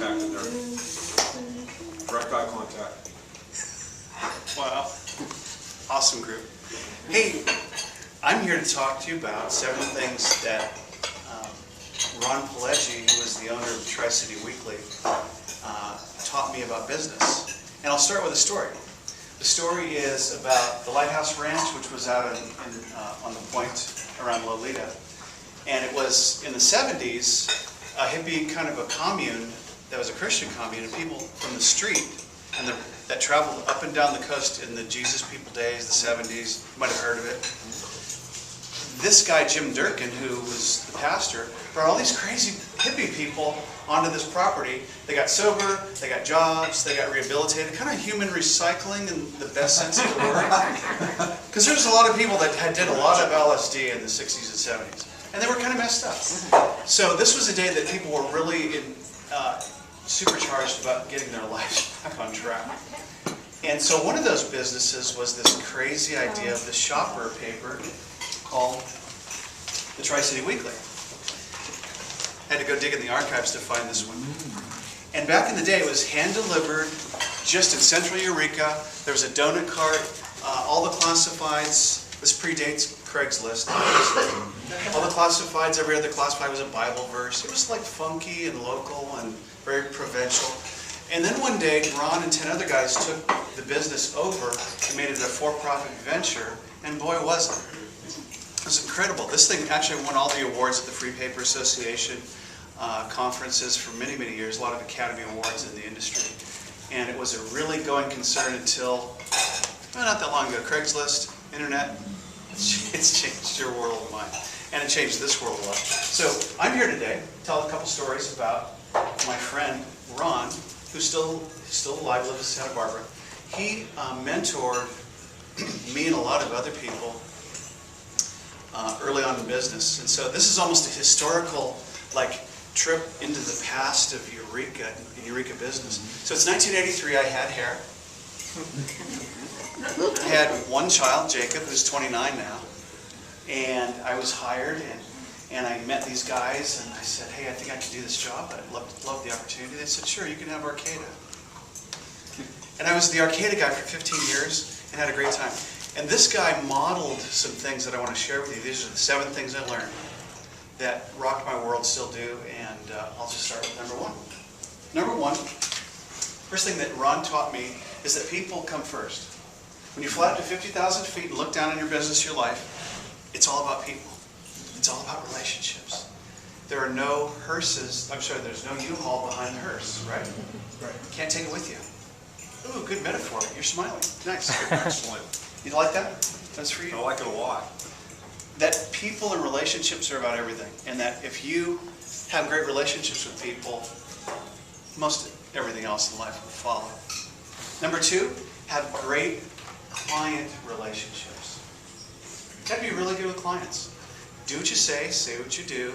contact in there. Direct eye contact. Wow. Awesome group. Hey, I'm here to talk to you about 7 things that Ron Pileggi, who was the owner of Tri-City Weekly, taught me about business. And I'll start with a story. The story is about the Lighthouse Ranch, which was out on the point around Lolita. And it was in the 70s, a hippie kind of a commune that was a Christian commune, and people from the street and that traveled up and down the coast in the Jesus People days, the 70s, you might have heard of it. This guy, Jim Durkin, who was the pastor, brought all these crazy hippie people onto this property. They got sober, they got jobs, they got rehabilitated, kind of human recycling in the best sense of the word. Because there's a lot of people that did a lot of LSD in the 60s and 70s, and they were kind of messed up. So this was a day that people were really supercharged about getting their lives back on track. And so one of those businesses was this crazy idea of the shopper paper called the Tri-City Weekly. I had to go dig in the archives to find this one. And back in the day, it was hand-delivered just in central Eureka. There was a donut cart, all the classifieds. This predates Craigslist. All the classifieds, every other classified was a Bible verse. It was like funky and local and very provincial. And then one day, Ron and 10 other guys took the business over and made it a for-profit venture, and boy was it. It was incredible. This thing actually won all the awards at the Free Paper Association conferences for many, many years, a lot of Academy Awards in the industry. And it was a really going concern until, well, not that long ago, Craigslist, internet, it's changed your world of mine. And it changed this world a lot. So I'm here today to tell a couple stories about my friend Ron, who's still alive, lives in Santa Barbara. He mentored me and a lot of other people early on in business. And so this is almost a historical trip into the past of Eureka and Eureka business. So it's 1983, I had hair. I had one child, Jacob, who's 29 now. And I was hired, and I met these guys, and I said, hey, I think I can do this job. I'd love the opportunity. They said, sure, you can have Arcata. And I was the Arcata guy for 15 years and had a great time. And this guy modeled some things that I want to share with you. These are the 7 things I learned that rocked my world, still do, and I'll just start with number 1. Number 1, first thing that Ron taught me is that people come first. When you fly up to 50,000 feet and look down on your business, your life, it's all about people. It's all about relationships. There are no hearses, there's no U-Haul behind the hearse, right? Right. You can't take it with you. Ooh, good metaphor. You're smiling. Nice. Excellent. You like that? That's for you? I like it a lot. That people and relationships are about everything. And that if you have great relationships with people, most everything else in life will follow. Number 2, have great client relationships. You got to be really good with clients. Do what you say what you do,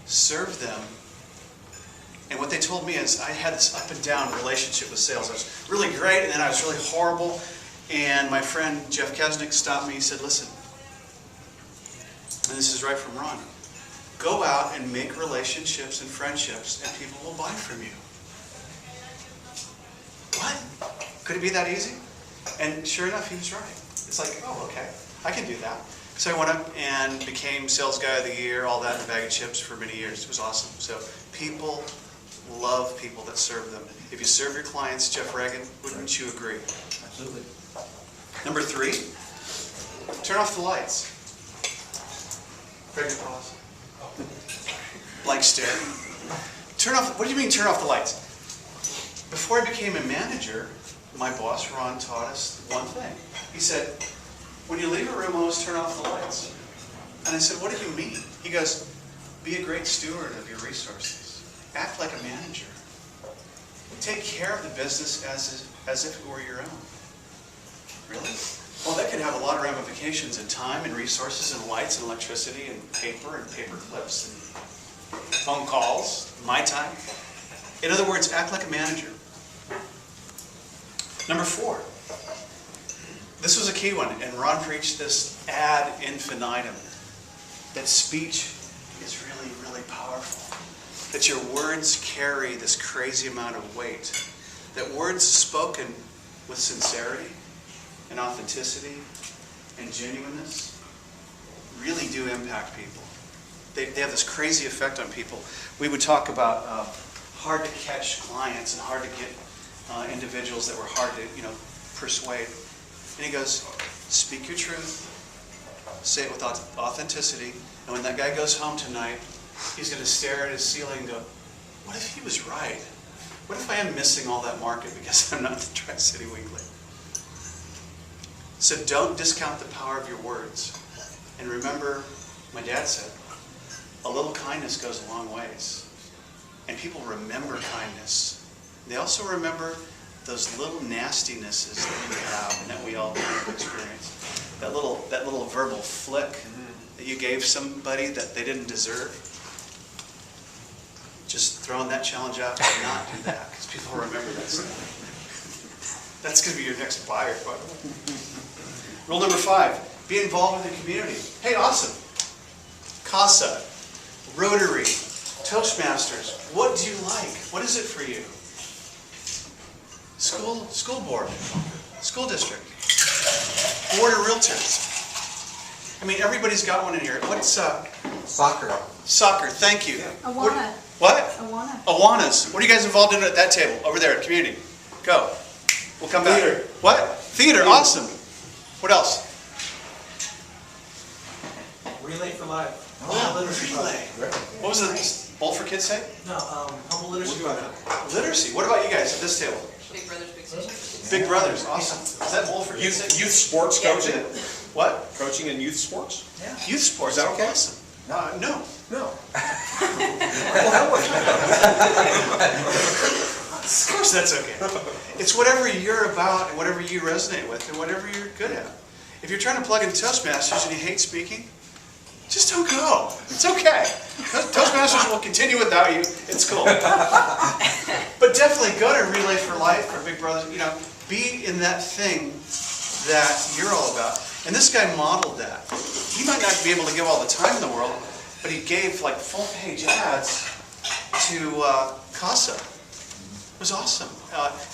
serve them. And what they told me is I had this up and down relationship with sales. I was really great, and then I was really horrible. And my friend Jeff Kesnick stopped me. He said, listen, and this is right from Ron, go out and make relationships and friendships, and people will buy from you. What? Could it be that easy? And sure enough, he was right. It's like, oh, okay, I can do that. So I went up and became Sales Guy of the Year, all that in a bag of chips for many years. It was awesome. So people love people that serve them. If you serve your clients, Jeff Reagan, wouldn't you agree? Absolutely. Number 3, turn off the lights. Pregnant pause. Blank stare. Turn off, what do you mean turn off the lights? Before I became a manager, my boss, Ron, taught us one thing. He said, when you leave a room, always turn off the lights. And I said, what do you mean? He goes, be a great steward of your resources. Act like a manager. Take care of the business as if it were your own. Really? Well, that could have a lot of ramifications in time and resources and lights and electricity and paper clips and phone calls, my time. In other words, act like a manager. Number 4. This was a key one, and Ron preached this ad infinitum, that speech is really, really powerful. that your words carry this crazy amount of weight. That words spoken with sincerity and authenticity and genuineness really do impact people. They have this crazy effect on people. We would talk about hard to catch clients and hard to get individuals that were hard to persuade. And he goes, speak your truth, say it with authenticity, and when that guy goes home tonight, he's going to stare at his ceiling and go, what if he was right? What if I am missing all that market because I'm not the Tri-City Weekly? So don't discount the power of your words. And remember, my dad said, a little kindness goes a long ways. And people remember kindness. They also remember those little nastinesses that you have and that we all kind of experience. That little verbal flick that you gave somebody that they didn't deserve. Just throwing that challenge out to not do that, because people remember that stuff. That's going to be your next buyer, by the way. Rule number 5, be involved with the community. Hey, awesome. CASA, Rotary, Toastmasters. What do you like? What is it for you? School board, school district, board of realtors. I mean, everybody's got one in here. What's Soccer. Soccer, thank you. Awana. What? Awana. Awanas. What are you guys involved in at that table? Over there at community. Go. We'll come back. Theater. What? Theater, awesome. What else? Relay for Life. Wow, relay. What was the Bold for Kids say? No, Humble Literacy Program. Literacy. What about you guys at this table? Big Brothers Big Sisters. Big Brothers, awesome. Is that Bold for Kids? Youth sports Yeah. coaching? What? Coaching in youth sports? Youth sports. Is that okay? Awesome. No. No. Of course that's okay. It's whatever you're about and whatever you resonate with and whatever you're good at. If you're trying to plug in Toastmasters and you hate speaking, just don't go. It's okay. Toastmasters will continue without you. It's cool. But definitely go to Relay for Life or Big Brothers. Be in that thing that you're all about. And this guy modeled that. He might not be able to give all the time in the world, but he gave like full-page ads to CASA. It was awesome.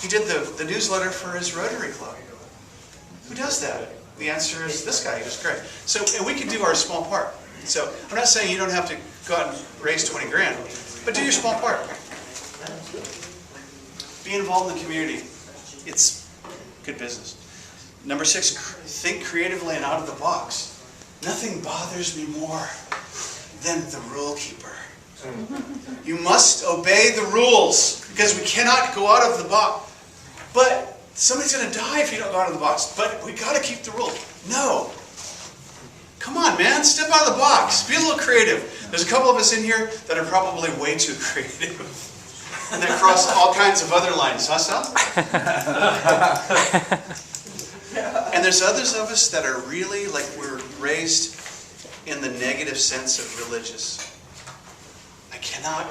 He did the newsletter for his Rotary Club. Who does that? The answer is this guy. He was great. So, and we can do our small part. So, I'm not saying you don't have to go out and raise 20 grand, but do your small part. Be involved in the community. It's good business. Number 6, think creatively and out of the box. Nothing bothers me more than the rule keeper. You must obey the rules because we cannot go out of the box. But somebody's going to die if you don't go out of the box. But we got to keep the rules. No. Come on, man. Step out of the box. Be a little creative. There's a couple of us in here that are probably way too creative. And that cross all kinds of other lines. Huh, Sal? And there's others of us that are really like we're raised in the negative sense of religious. I cannot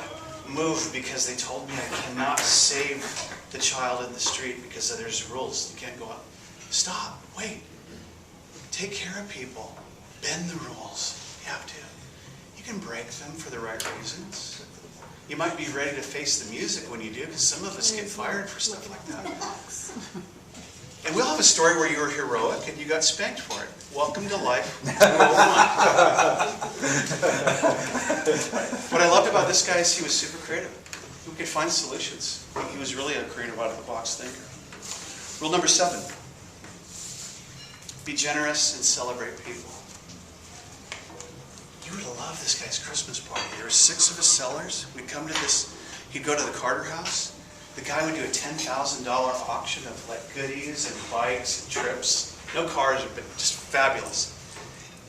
move because they told me I cannot save the child in the street because there's rules. You can't go out. Stop. Wait. Take care of people. Bend the rules. You have to. You can break them for the right reasons. You might be ready to face the music when you do, because some of us get fired for stuff like that. And we'll have a story where you were heroic and you got spanked for it. Welcome to life. What I loved about this guy is he was super creative. He could find solutions. He was really a creative out-of-the-box thinker. Rule number 7. Be generous and celebrate people. You would love this guy's Christmas party. There were 6 of his sellers. We'd come to this, he'd go to the Carter house. The guy would do a $10,000 auction of like goodies and bikes and trips. No cars, but just fabulous.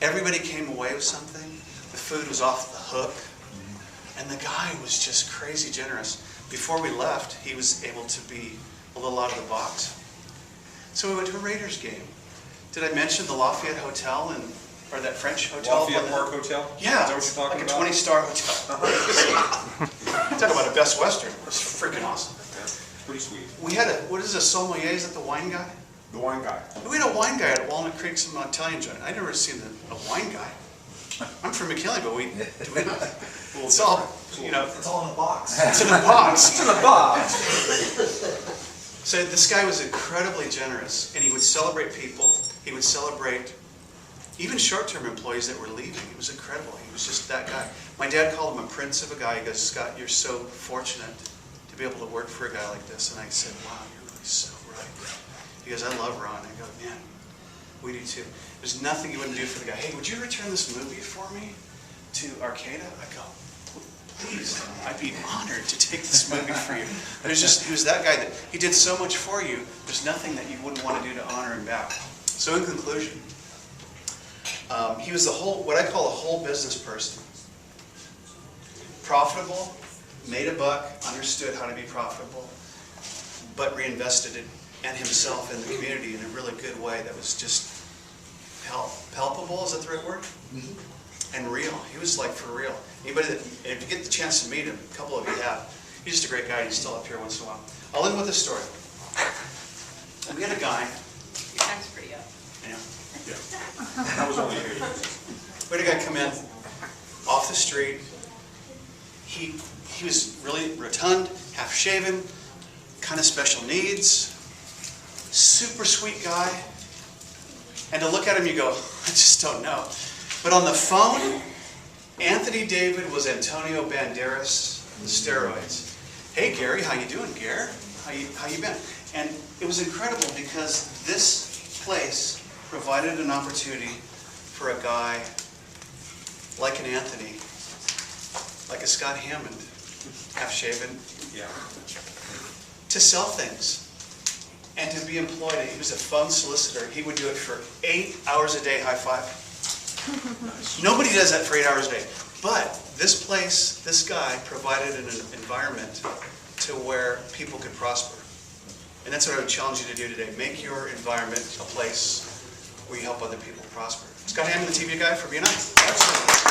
Everybody came away with something. The food was off the hook. And the guy was just crazy generous. Before we left, he was able to be a little out of the box. So we went to a Raiders game. Did I mention the Lafayette Hotel or that French hotel? Lafayette Park Hotel? Yeah. Is that what you're talking like about? Like a 20-star hotel. Talk about a Best Western. It was freaking awesome. Pretty sweet. We had what is a sommelier? Is that the wine guy? The wine guy. We had a wine guy at Walnut Creek, some Italian joint. I'd never seen a wine guy. I'm from McKinley, but we It's all, you know, It's all in a box. it's in a box. It's in a box. So this guy was incredibly generous, and he would celebrate people. He would celebrate even short-term employees that were leaving. It was incredible. He was just that guy. My dad called him a prince of a guy. He goes, Scott, you're so fortunate to be able to work for a guy like this. And I said, wow, you're really so right. He goes, I love Ron. I go, man, we do too. There's nothing you wouldn't do for the guy. Hey, would you return this movie for me to Arcata? I go, please, I'd be honored to take this movie for you. He was that guy that he did so much for you, there's nothing that you wouldn't want to do to honor him back. So in conclusion, he was what I call a whole business person. Profitable, made a buck, understood how to be profitable, but reinvested it and himself in the community in a really good way that was just palpable, is that the right word? Mm-hmm. And real. He was like for real. Anybody that, if you get the chance to meet him, a couple of you have, he's just a great guy. He's still up here once in a while. I'll end with this story. We had a guy. Your time's pretty up. Yeah. Yeah. That was only you. We had a guy come in off the street. He was really rotund, half shaven, kind of special needs, super sweet guy. And to look at him, you go, I just don't know. But on the phone, Anthony David was Antonio Banderas, the steroids. Hey Gary, how you doing, Gary? How you been? And it was incredible because this place provided an opportunity for a guy like an Anthony, like a Scott Hammond, half-shaven, Yeah. to sell things and to be employed. He was a phone solicitor. He would do it for 8 hours a day, high five. Nobody does that for 8 hours a day. But this place, this guy provided an environment to where people could prosper. And that's what I would challenge you to do today. Make your environment a place where you help other people prosper. Scott Hammond, the TV guy for BNI. Excellent.